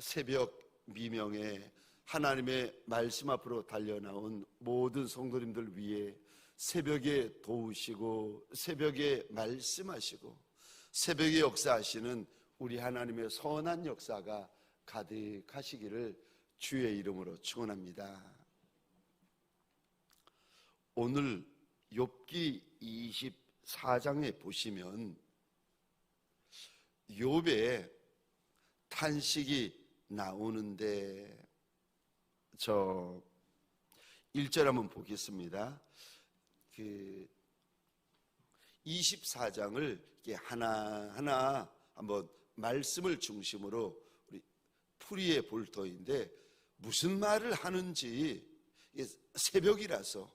새벽 미명에 하나님의 말씀 앞으로 달려나온 모든 성도님들 위해 새벽에 도우시고 새벽에 말씀하시고 새벽에 역사하시는 우리 하나님의 선한 역사가 가득하시기를 주의 이름으로 축원합니다. 오늘 욥기 24장에 보시면 욥의 탄식이 나오는데 저 1절 한번 보겠습니다. 24장을 하나하나 한번 말씀을 중심으로 우리 풀이해 볼 터인데 무슨 말을 하는지 새벽이라서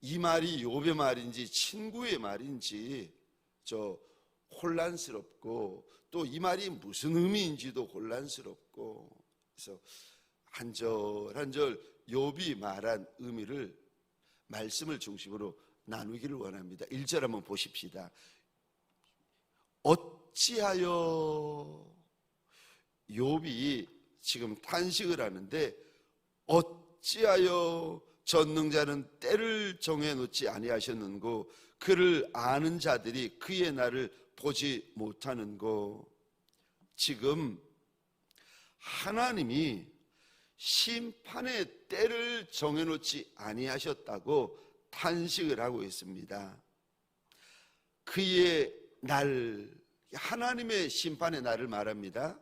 이 말이 욥의 말인지 친구의 말인지 저 혼란스럽고 또 이 말이 무슨 의미인지도 혼란스럽고 그래서 한 절 한 절 욥이 말한 의미를 말씀을 중심으로 나누기를 원합니다. 1절 한번 보십시다. 어찌하여 욥이 지금 탄식을 하는데 어찌하여 전능자는 때를 정해놓지 아니하셨는고 그를 아는 자들이 그의 날을 보지 못하는고. 지금 하나님이 심판의 때를 정해놓지 아니하셨다고 탄식을 하고 있습니다. 그의 날, 하나님의 심판의 날을 말합니다.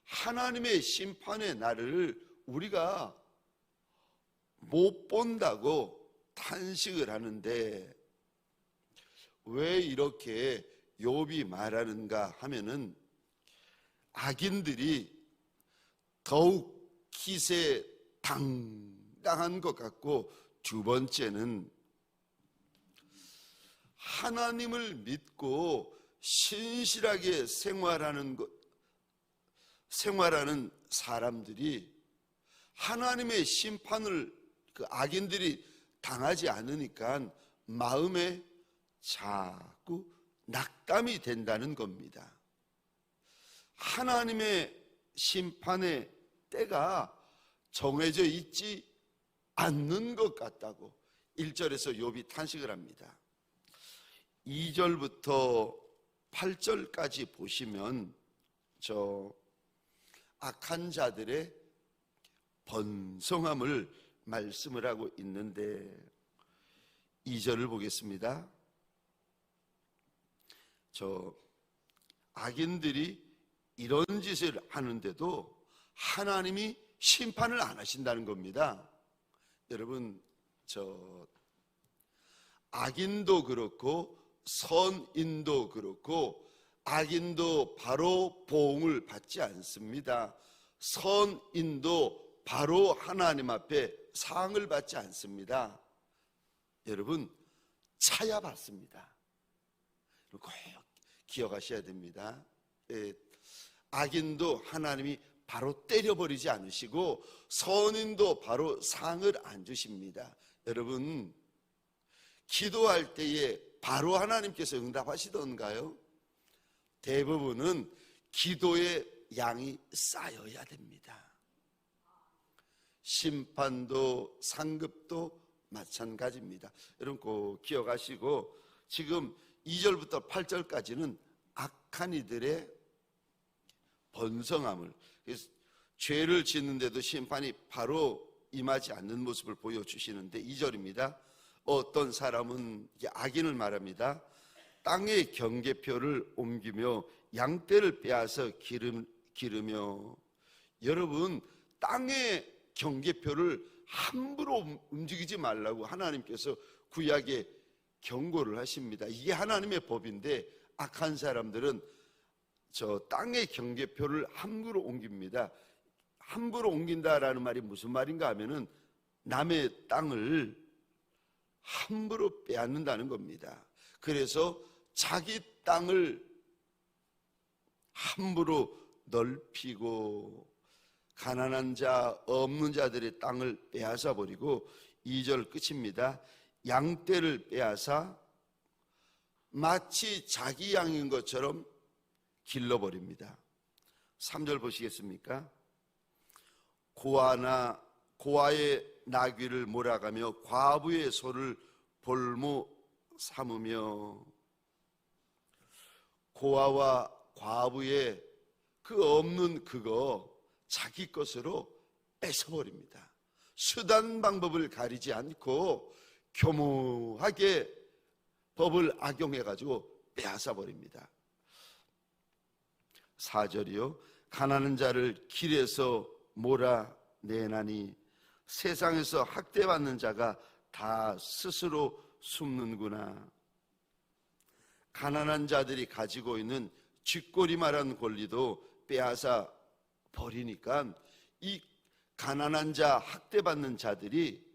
하나님의 심판의 날을 우리가 못 본다고 탄식을 하는데 왜 이렇게 욥이 말하는가 하면은 악인들이 더욱 기세 당당한 것 같고, 두 번째는 하나님을 믿고 신실하게 생활하는 사람들이 하나님의 심판을 그 악인들이 당하지 않으니까 마음에 자꾸 낙담이 된다는 겁니다. 하나님의 심판의 때가 정해져 있지 않는 것 같다고 1절에서 욥이 탄식을 합니다. 2절부터 8절까지 보시면 저 악한 자들의 번성함을 말씀을 하고 있는데 2절을 보겠습니다. 저 악인들이 이런 짓을 하는데도 하나님이 심판을 안 하신다는 겁니다. 여러분, 저 악인도 그렇고 선인도 그렇고 악인도 바로 보응을 받지 않습니다. 선인도 바로 하나님 앞에 상을 받지 않습니다. 여러분, 차야 받습니다. 꼭 기억하셔야 됩니다. 악인도 하나님이 바로 때려버리지 않으시고 선인도 바로 상을 안 주십니다. 여러분, 기도할 때에 바로 하나님께서 응답하시던가요? 대부분은 기도의 양이 쌓여야 됩니다. 심판도 상급도 마찬가지입니다. 여러분 꼭 기억하시고, 지금 2절부터 8절까지는 악한 이들의 번성함을, 죄를 짓는데도 심판이 바로 임하지 않는 모습을 보여주시는데 2절입니다. 어떤 사람은, 악인을 말합니다. 땅의 경계표를 옮기며 양떼를 빼앗아 기르며. 여러분, 땅의 경계표를 함부로 움직이지 말라고 하나님께서 구약에 경고를 하십니다. 이게 하나님의 법인데 악한 사람들은 저 땅의 경계표를 함부로 옮깁니다. 함부로 옮긴다라는 말이 무슨 말인가 하면은 남의 땅을 함부로 빼앗는다는 겁니다. 그래서 자기 땅을 함부로 넓히고 가난한 자, 없는 자들의 땅을 빼앗아 버리고, 2절 끝입니다. 양떼를 빼앗아 마치 자기 양인 것처럼 길러버립니다. 3절 보시겠습니까? 고아의 나귀를 몰아가며 과부의 소를 볼모 삼으며, 고아와 과부의 그 없는 그거 자기 것으로 뺏어버립니다. 수단 방법을 가리지 않고 교묘하게 법을 악용해가지고 빼앗아버립니다. 4절이요. 가난한 자를 길에서 몰아내나니 세상에서 학대받는 자가 다 스스로 숨는구나. 가난한 자들이 가지고 있는 쥐꼬리만한 권리도 빼앗아 버리니까 이 가난한 자, 학대받는 자들이,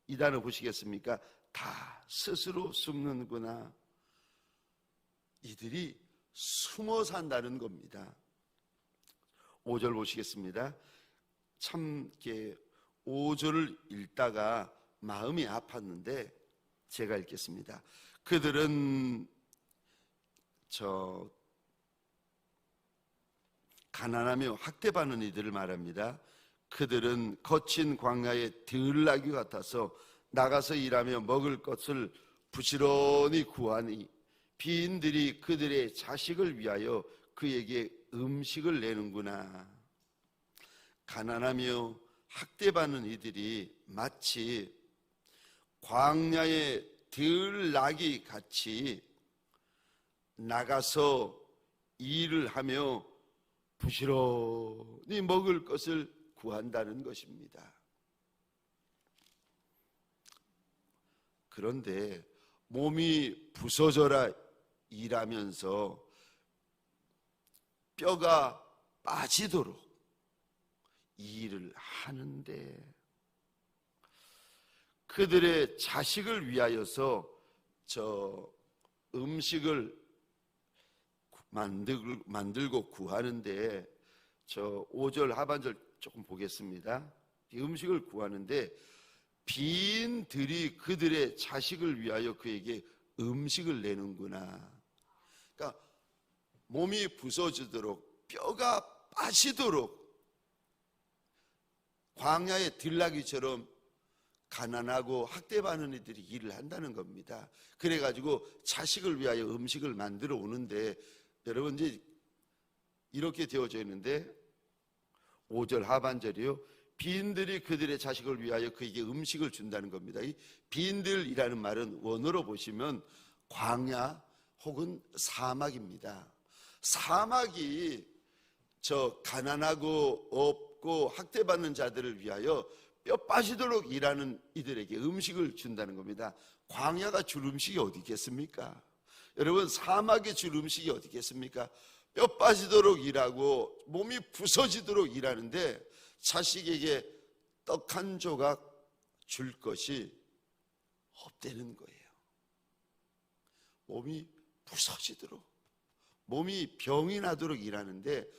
이 단어 보시겠습니까? 다 스스로 숨는구나. 이들이 숨어 산다는 겁니다. 5절 보시겠습니다. 참 5절을 읽다가 마음이 아팠는데 제가 읽겠습니다. 그들은 가난하며 학대받는 이들을 말합니다. 그들은 거친 광야의 들나귀 같아서 나가서 일하며 먹을 것을 부지런히 구하니 빈들이 그들의 자식을 위하여 그에게 음식을 내는구나. 가난하며 학대받는 이들이 마치 광야의 들나귀 같이 나가서 일을 하며 부지런히 먹을 것을 구한다는 것입니다. 그런데 몸이 부서져라 일하면서 뼈가 빠지도록 일을 하는데, 그들의 자식을 위하여서 음식을 만들고 구하는데, 5절 하반절 조금 보겠습니다. 음식을 구하는데 빈들이 그들의 자식을 위하여 그에게 음식을 내는구나. 그러니까 몸이 부서지도록 뼈가 빠지도록 광야의 들나귀처럼 가난하고 학대받는 이들이 일을 한다는 겁니다. 그래가지고 자식을 위하여 음식을 만들어 오는데, 여러분 이제 이렇게 되어져 있는데 5절 하반절이요. 빈들이 그들의 자식을 위하여 그에게 음식을 준다는 겁니다. 이 빈들이라는 말은 원어로 보시면 광야 혹은 사막입니다. 사막이 가난하고 없고 학대받는 자들을 위하여 뼈 빠지도록 일하는 이들에게 음식을 준다는 겁니다. 광야가 줄 음식이 어디 있겠습니까? 여러분, 사막에 줄 음식이 어디 있겠습니까? 뼈 빠지도록 일하고 몸이 부서지도록 일하는데 자식에게 떡 한 조각 줄 것이 없다는 거예요. 몸이 부서지도록, 몸이 병이 나도록 일하는데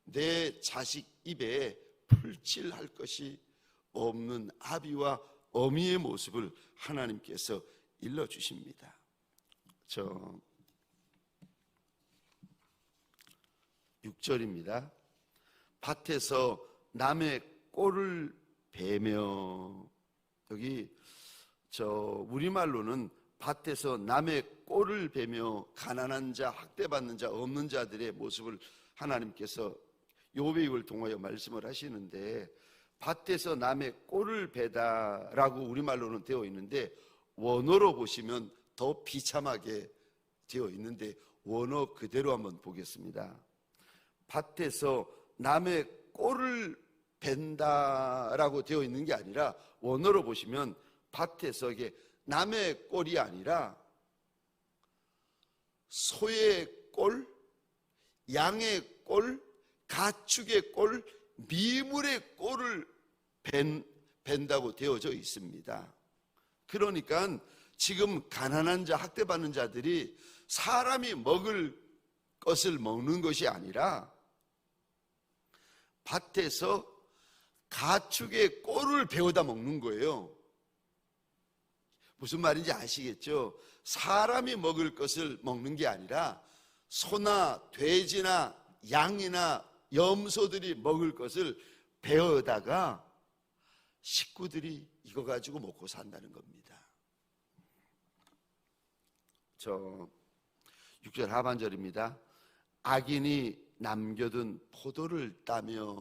내 자식 입에 풀칠할 것이 없는 아비와 어미의 모습을 하나님께서 일러주십니다. 6절입니다. 밭에서 남의 꼴을 베며, 여기 우리말로는 밭에서 남의 꼴을 베며 가난한 자, 학대받는 자, 없는 자들의 모습을 하나님께서 욥의 통하여 말씀을 하시는데, 밭에서 남의 꼴을 베다라고 우리말로는 되어 있는데 원어로 보시면 더 비참하게 되어 있는데 원어 그대로 한번 보겠습니다. 밭에서 남의 꼴을 벤다라고 되어 있는 게 아니라 원어로 보시면 밭에서 이게 남의 꼴이 아니라 소의 꼴, 양의 꼴, 가축의 꼴, 미물의 꼴을 벤다고 되어져 있습니다. 그러니까 지금 가난한 자, 학대받는 자들이 사람이 먹을 것을 먹는 것이 아니라 밭에서 가축의 꼴을 베어다 먹는 거예요. 무슨 말인지 아시겠죠? 사람이 먹을 것을 먹는 게 아니라 소나 돼지나 양이나 염소들이 먹을 것을 베어다가 식구들이 이거 가지고 먹고 산다는 겁니다. 6절 하반절입니다. 악인이 남겨둔 포도를 따며,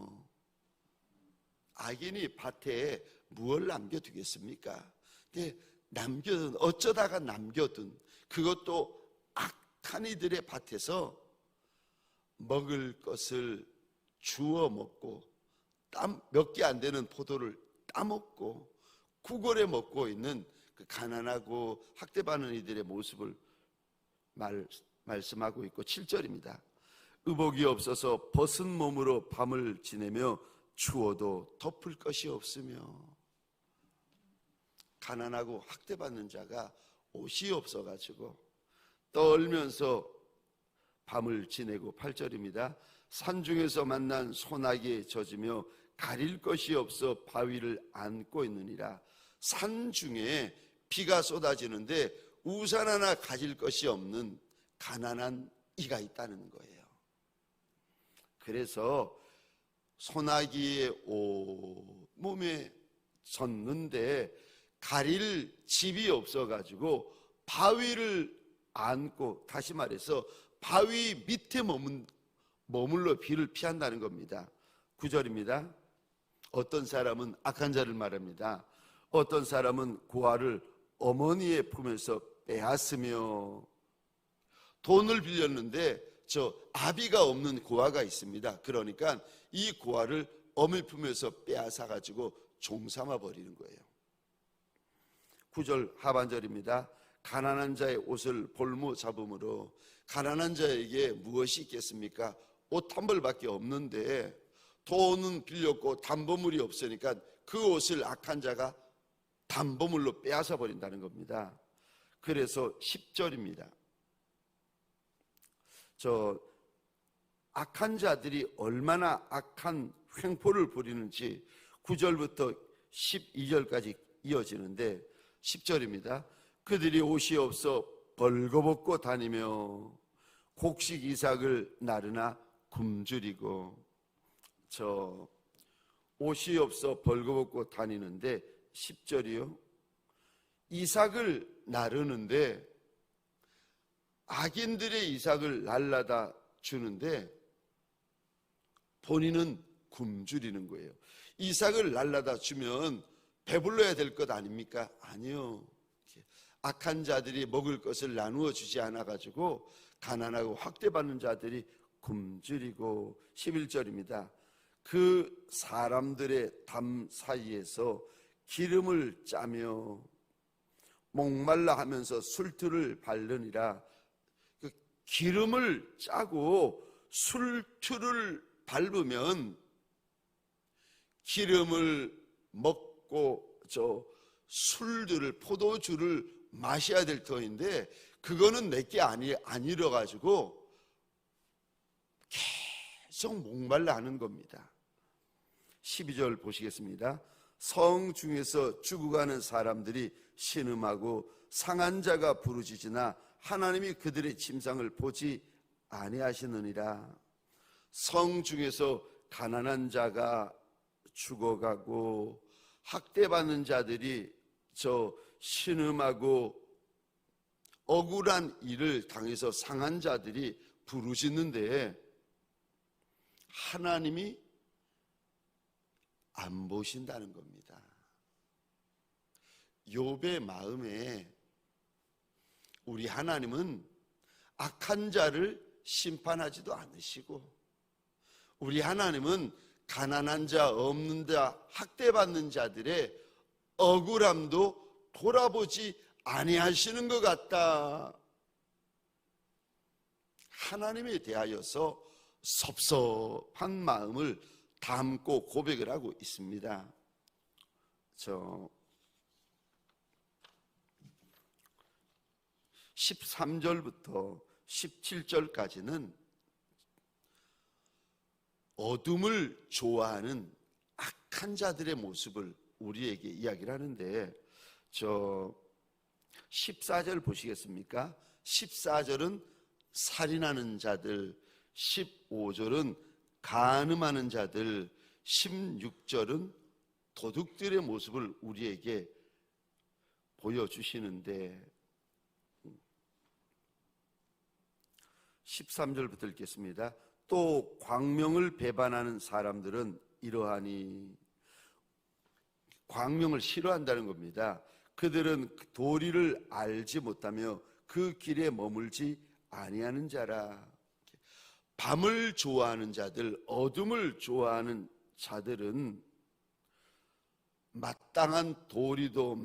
악인이 밭에 무엇을 남겨두겠습니까? 근데 어쩌다가 남겨둔, 그것도 악한 이들의 밭에서 먹을 것을 주워 먹고 몇 개 안 되는 포도를 따먹고 구걸해 먹고 있는 그 가난하고 학대받는 이들의 모습을 말씀하고 있고, 7절입니다. 의복이 없어서 벗은 몸으로 밤을 지내며 추워도 덮을 것이 없으며, 가난하고 학대받는 자가 옷이 없어가지고 떨면서 밤을 지내고, 8절입니다. 산중에서 만난 소나기에 젖으며 가릴 것이 없어 바위를 안고 있느니라. 산중에 비가 쏟아지는데 우산 하나 가질 것이 없는 가난한 이가 있다는 거예요. 그래서 소나기에 온몸에 젖는데 가릴 집이 없어가지고 바위를 안고, 다시 말해서 바위 밑에 머물러 비를 피한다는 겁니다. 9절입니다. 어떤 사람은 악한 자를 말합니다. 어떤 사람은 고아를 어머니의 품에서 빼앗으며, 돈을 빌렸는데 아비가 없는 고아가 있습니다. 그러니까 이 고아를 어머니 품에서 빼앗아 가지고 종삼아 버리는 거예요. 9절 하반절입니다. 가난한 자의 옷을 볼모 잡음으로, 가난한 자에게 무엇이 있겠습니까? 옷 한 벌밖에 없는데 돈은 빌렸고 담보물이 없으니까 그 옷을 악한 자가 담보물로 빼앗아 버린다는 겁니다. 그래서 10절입니다. 악한 자들이 얼마나 악한 횡포를 부리는지 9절부터 12절까지 이어지는데, 10절입니다. 그들이 옷이 없어 벌거벗고 다니며 곡식 이삭을 나르나 굶주리고, 옷이 없어 벌거벗고 다니는데 10절이요. 이삭을 나르는데, 악인들의 이삭을 날라다 주는데 본인은 굶주리는 거예요. 이삭을 날라다 주면 배불러야 될 것 아닙니까? 아니요. 악한 자들이 먹을 것을 나누어 주지 않아 가지고 가난하고 학대받는 자들이 굶주리고, 11절입니다. 그 사람들의 담 사이에서 기름을 짜며 목말라 하면서 술투를 바르니라. 그 기름을 짜고 술투를 밟으면 기름을 먹고 술들을, 포도주를 마셔야 될 터인데 그거는 내게 아니려 가지고 계속 목말라 하는 겁니다. 12절 보시겠습니다. 성 중에서 죽어가는 사람들이 신음하고 상한 자가 부르짖으나 하나님이 그들의 침상을 보지 아니하시느니라. 성 중에서 가난한 자가 죽어가고 학대받는 자들이 신음하고 억울한 일을 당해서 상한 자들이 부르짖는데 하나님이 안 보신다는 겁니다. 욥의 마음에 우리 하나님은 악한 자를 심판하지도 않으시고, 우리 하나님은 가난한 자, 없는 자, 학대받는 자들의 억울함도 돌아보지 아니하시는 것 같다. 하나님에 대하여서 섭섭한 마음을 담고 고백을 하고 있습니다. 13절부터 17절까지는 어둠을 좋아하는 악한 자들의 모습을 우리에게 이야기를 하는데, 14절 보시겠습니까? 14절은 살인하는 자들, 15절은 간음하는 자들, 16절은 도둑들의 모습을 우리에게 보여주시는데 13절부터 읽겠습니다. 또 광명을 배반하는 사람들은 이러하니, 광명을 싫어한다는 겁니다. 그들은 도리를 알지 못하며 그 길에 머물지 아니하는 자라. 밤을 좋아하는 자들, 어둠을 좋아하는 자들은 마땅한 도리도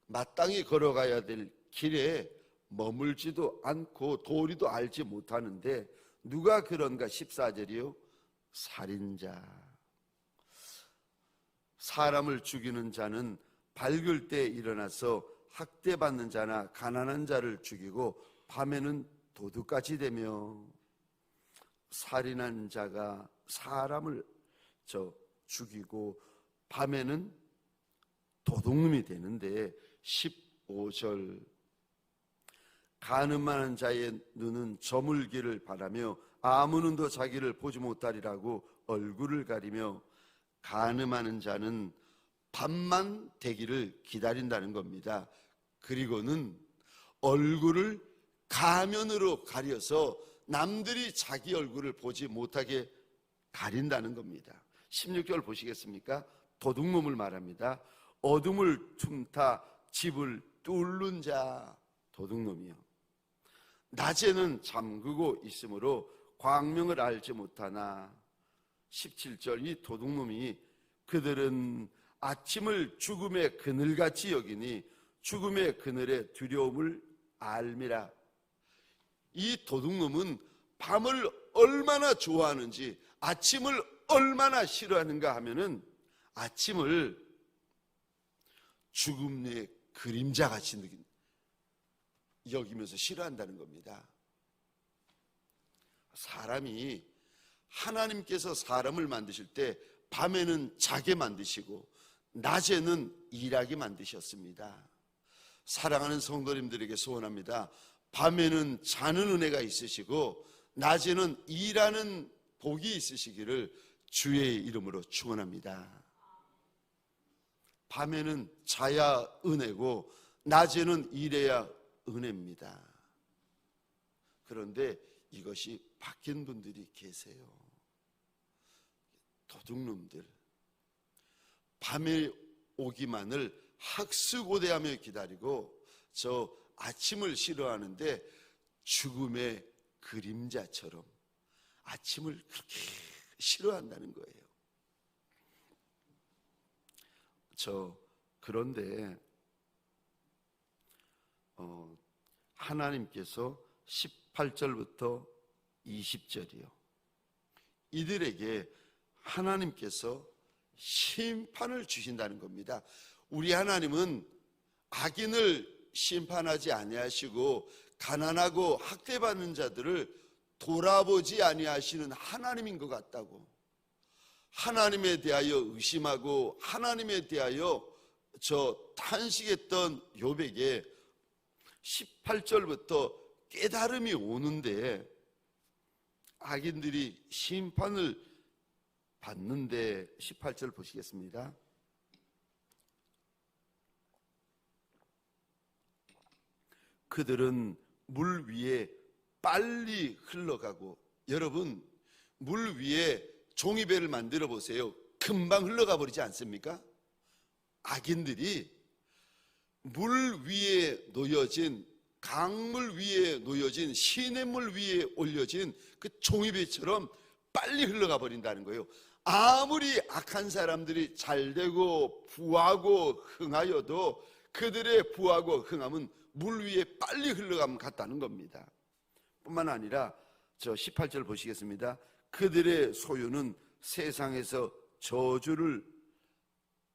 마땅히 걸어가야 될 길에 머물지도 않고 도리도 알지 못하는데 누가 그런가? 14절이요. 살인자. 사람을 죽이는 자는 밝을 때 일어나서 학대받는 자나 가난한 자를 죽이고 밤에는 도둑같이 되며, 살인한 자가 사람을 죽이고 밤에는 도둑놈이 되는데 15절, 간음하는 자의 눈은 저물기를 바라며 아무 눈도 자기를 보지 못하리라고 얼굴을 가리며, 간음하는 자는 밤만 되기를 기다린다는 겁니다. 그리고는 얼굴을 가면으로 가려서 남들이 자기 얼굴을 보지 못하게 가린다는 겁니다. 16절 보시겠습니까? 도둑놈을 말합니다. 어둠을 틈타 집을 뚫는 자, 도둑놈이요. 낮에는 잠그고 있으므로 광명을 알지 못하나, 17절, 이 도둑놈이 그들은 아침을 죽음의 그늘같이 여기니 죽음의 그늘의 두려움을 알미라. 이 도둑놈은 밤을 얼마나 좋아하는지, 아침을 얼마나 싫어하는가 하면은 아침을 죽음의 그림자같이 여기면서 싫어한다는 겁니다. 사람이, 하나님께서 사람을 만드실 때 밤에는 자게 만드시고 낮에는 일하게 만드셨습니다. 사랑하는 성도님들에게 소원합니다. 밤에는 자는 은혜가 있으시고 낮에는 일하는 복이 있으시기를 주의 이름으로 축원합니다. 밤에는 자야 은혜고 낮에는 일해야 은혜입니다. 그런데 이것이 바뀐 분들이 계세요. 도둑놈들, 밤에 오기만을 학수고대하며 기다리고 저 아침을 싫어하는데 죽음의 그림자처럼 아침을 그렇게 싫어한다는 거예요. 그런데 하나님께서 18절부터 20절이요. 이들에게 하나님께서 심판을 주신다는 겁니다. 우리 하나님은 악인을 심판하지 아니하시고 가난하고 학대받는 자들을 돌아보지 아니하시는 하나님인 것 같다고. 하나님에 대하여 의심하고 하나님에 대하여 탄식했던 욥에게 18절부터 깨달음이 오는데, 악인들이 심판을 받는데 18절 보시겠습니다. 그들은 물 위에 빨리 흘러가고, 여러분 물 위에 종이배를 만들어 보세요. 금방 흘러가 버리지 않습니까? 악인들이 물 위에 놓여진, 강물 위에 놓여진, 시냇물 위에 올려진 그 종이배처럼 빨리 흘러가 버린다는 거예요. 아무리 악한 사람들이 잘되고 부하고 흥하여도 그들의 부하고 흥함은 물 위에 빨리 흘러가면 같다는 겁니다. 뿐만 아니라 18절 보시겠습니다. 그들의 소유는 세상에서 저주를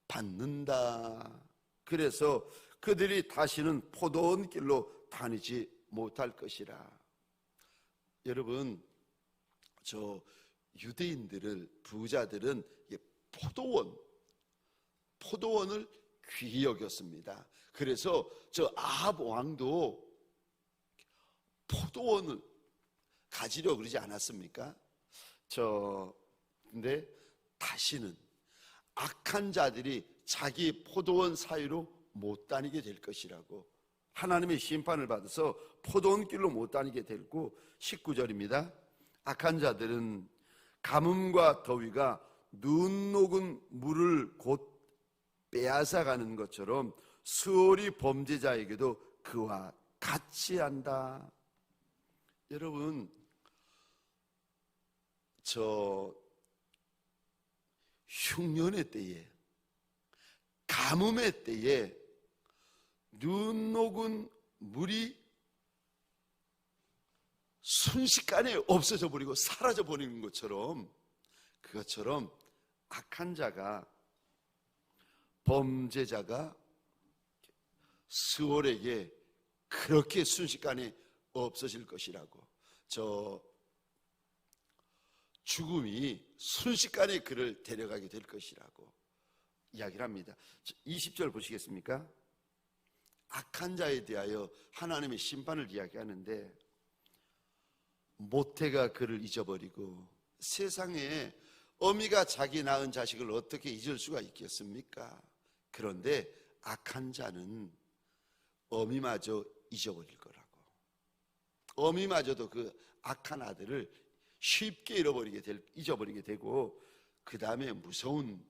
받는다. 그래서 그들이 다시는 포도원 길로 다니지 못할 것이라. 여러분, 유대인들을, 부자들은 포도원을 귀히 여겼습니다. 그래서 아합 왕도 포도원을, 가지려 그러지 않았습니까? 근데 다시는 악한 자들이 자기 포도원 사이로 못 다니게 될 것이라고, 하나님의 심판을 받아서 포도원 길로 못 다니게 되고, 19절입니다. 악한 자들은 가뭄과 더위가 눈 녹은 물을 곧 빼앗아가는 것처럼 수월히 범죄자에게도 그와 같이 한다. 여러분, 흉년의 때에, 가뭄의 때에 눈 녹은 물이 순식간에 없어져 버리고 사라져 버리는 것처럼, 그것처럼 악한 자가, 범죄자가 스월에게 그렇게 순식간에 없어질 것이라고, 죽음이 순식간에 그를 데려가게 될 것이라고 이야기를 합니다. 20절 보시겠습니까? 악한 자에 대하여 하나님의 심판을 이야기하는데, 모태가 그를 잊어버리고, 세상에 어미가 자기 낳은 자식을 어떻게 잊을 수가 있겠습니까? 그런데 악한 자는 어미마저 잊어버릴 거라고. 어미마저도 그 악한 아들을 쉽게 잊어버리게 되고, 그 다음에 무서운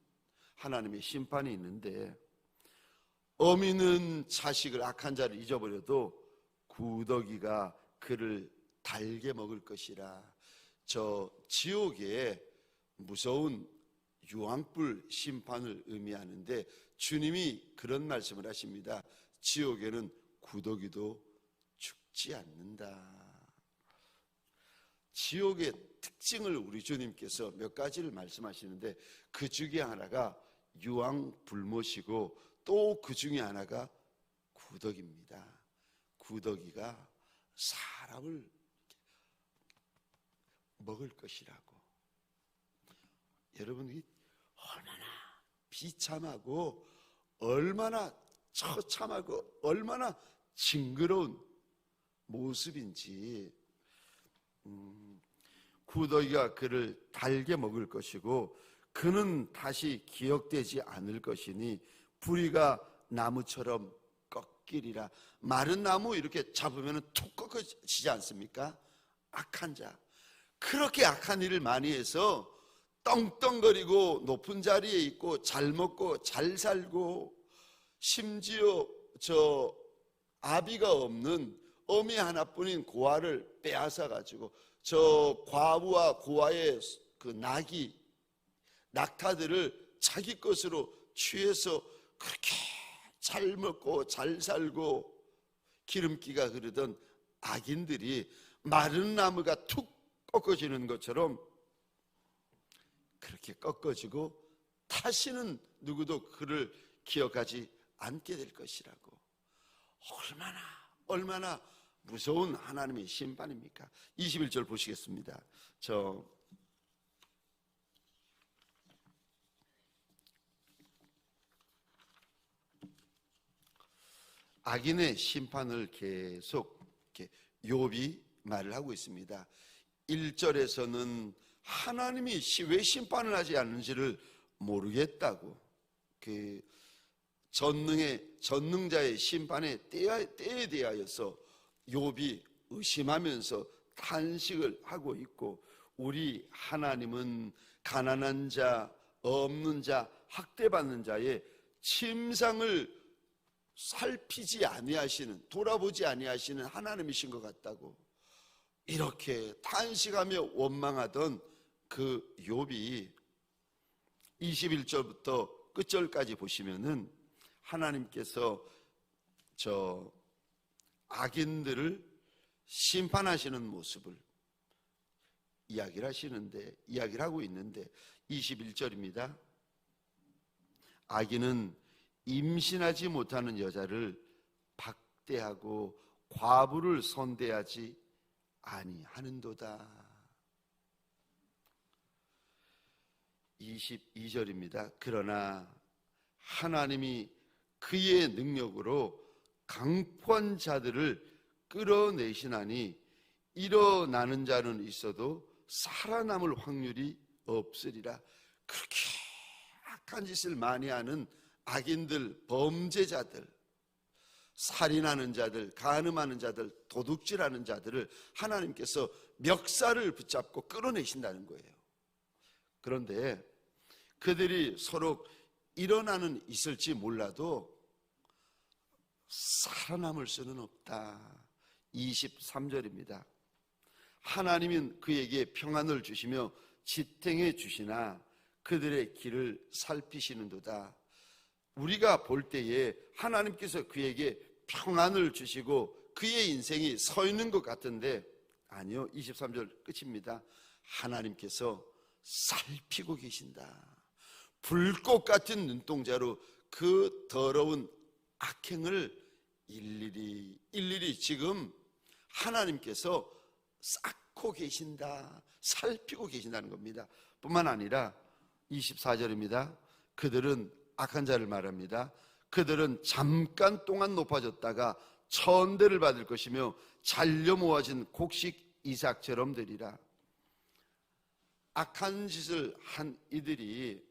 하나님의 심판이 있는데, 어미는 자식을, 악한 자를 잊어버려도 구더기가 그를 달게 먹을 것이라. 지옥에 무서운 유황불 심판을 의미하는데, 주님이 그런 말씀을 하십니다. 지옥에는 구더기도 죽지 않는다. 지옥의 특징을 우리 주님께서 몇 가지를 말씀하시는데, 그 중에 하나가 유황불못이고, 또 그 중에 하나가 구더기입니다. 구더기가 사람을 먹을 것이라고. 여러분이 얼마나 비참하고, 얼마나 처참하고, 얼마나 징그러운 모습인지. 구더기가 그를 달게 먹을 것이고, 그는 다시 기억되지 않을 것이니 부리가 나무처럼 꺾이리라. 마른 나무 이렇게 잡으면 툭 꺾어지지 않습니까? 악한 자, 그렇게 악한 일을 많이 해서 떵떵거리고 높은 자리에 있고 잘 먹고 잘 살고, 심지어 아비가 없는 어미 하나뿐인 고아를 빼앗아 가지고, 과부와 고아의 그 낙타들을 자기 것으로 취해서 그렇게 잘 먹고 잘 살고 기름기가 흐르던 악인들이 마른 나무가 툭 꺾어지는 것처럼 그렇게 꺾어지고, 다시는 누구도 그를 기억하지 않게 될 것이라고. 얼마나 무서운 하나님의 심판입니까? 21절 보시겠습니다. 악인의 심판을 계속 욥이 말을 하고 있습니다. 1절에서는 하나님이 왜 심판을 하지 않는지를 모르겠다고, 그 전능자의 심판의 때에 대하여서 욥이 의심하면서 탄식을 하고 있고, 우리 하나님은 가난한 자, 없는 자, 학대받는 자의 침상을 살피지 아니하시는, 돌아보지 아니하시는 하나님이신 것 같다고, 이렇게 탄식하며 원망하던 그 욥이 21절부터 끝절까지 보시면은 하나님께서 악인들을 심판하시는 모습을 이야기를 하고 있는데, 21절입니다. 악인은 임신하지 못하는 여자를 박대하고 과부를 선대하지 아니하는도다. 22절입니다. 그러나 하나님이 그의 능력으로 강포한 자들을 끌어내시나니 일어나는 자는 있어도 살아남을 확률이 없으리라. 그렇게 악한 짓을 많이 하는 악인들, 범죄자들, 살인하는 자들, 간음하는 자들, 도둑질하는 자들을 하나님께서 멱살을 붙잡고 끌어내신다는 거예요. 그런데 그들이 서로 일어나는 있을지 몰라도 살아남을 수는 없다. 23절입니다. 하나님은 그에게 평안을 주시며 지탱해 주시나 그들의 길을 살피시는도다. 우리가 볼 때에 하나님께서 그에게 평안을 주시고 그의 인생이 서 있는 것 같은데 아니요, 23절 끝입니다. 하나님께서 살피고 계신다. 불꽃 같은 눈동자로 그 더러운 악행을 일일이 지금 하나님께서 쌓고 계신다, 살피고 계신다는 겁니다. 뿐만 아니라 24절입니다. 그들은 악한 자를 말합니다. 그들은 잠깐 동안 높아졌다가 천대를 받을 것이며 잘려 모아진 곡식 이삭처럼 되리라. 악한 짓을 한 이들이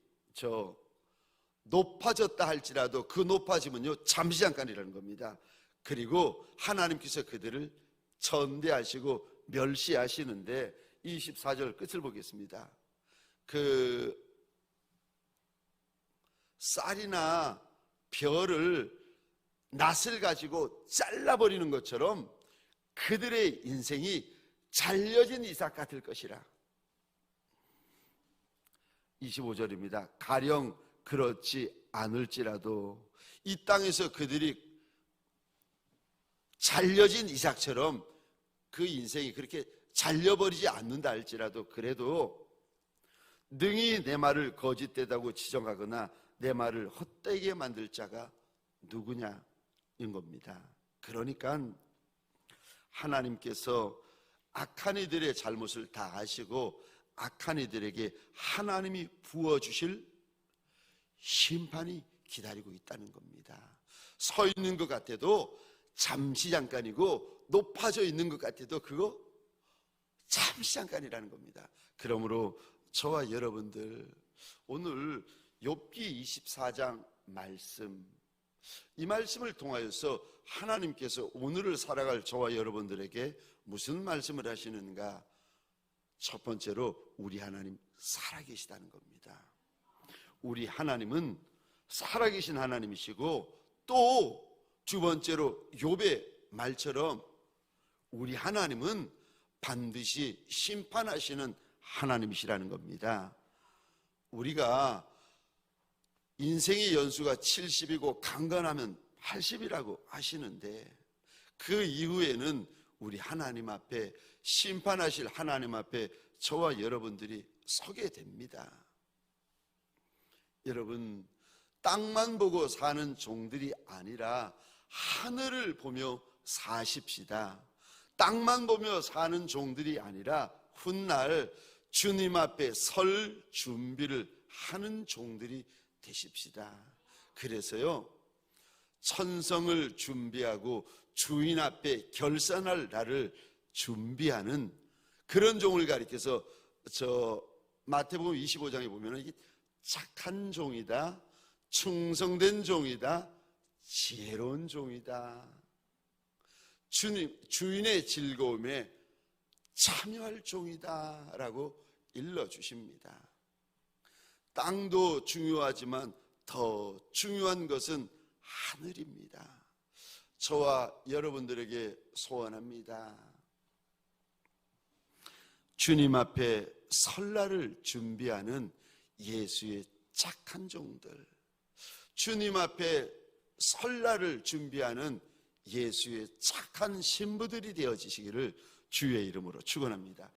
높아졌다 할지라도 그 높아짐은요 잠시 잠깐이라는 겁니다. 그리고 하나님께서 그들을 천대하시고 멸시하시는데 24절 끝을 보겠습니다. 그 쌀이나 벼를 낫을 가지고 잘라버리는 것처럼 그들의 인생이 잘려진 이삭 같을 것이라. 25절입니다. 가령 그렇지 않을지라도 이 땅에서 그들이 잘려진 이삭처럼 그 인생이 그렇게 잘려버리지 않는다 할지라도 그래도 능히 내 말을 거짓되다고 지정하거나 내 말을 헛되게 만들 자가 누구냐인 겁니다. 그러니까 하나님께서 악한 이들의 잘못을 다 아시고 악한 이들에게 하나님이 부어주실 심판이 기다리고 있다는 겁니다. 서 있는 것 같아도 잠시 잠깐이고 높아져 있는 것 같아도 그거 잠시 잠깐이라는 겁니다. 그러므로 저와 여러분들 오늘 욥기 24장 말씀, 이 말씀을 통하여서 하나님께서 오늘을 살아갈 저와 여러분들에게 무슨 말씀을 하시는가? 첫 번째로 우리 하나님 살아계시다는 겁니다. 우리 하나님은 살아계신 하나님이시고 또 두 번째로 욥의 말처럼 우리 하나님은 반드시 심판하시는 하나님이시라는 겁니다. 우리가 인생의 연수가 70이고 강건하면 80이라고 하시는데 그 이후에는 우리 하나님 앞에 심판하실 하나님 앞에 저와 여러분들이 서게 됩니다. 여러분, 땅만 보고 사는 종들이 아니라 하늘을 보며 사십시다. 땅만 보며 사는 종들이 아니라 훗날 주님 앞에 설 준비를 하는 종들이 되십시다. 그래서요, 천성을 준비하고 주인 앞에 결산할 날을 준비하는 그런 종을 가리켜서 마태복음 25장에 보면 이게 착한 종이다, 충성된 종이다, 지혜로운 종이다, 주인의 즐거움에 참여할 종이다 라고 일러주십니다. 땅도 중요하지만 더 중요한 것은 하늘입니다. 저와 여러분들에게 소원합니다. 주님 앞에 설날을 준비하는 예수의 착한 종들, 주님 앞에 설날을 준비하는 예수의 착한 신부들이 되어지시기를 주의 이름으로 축원합니다.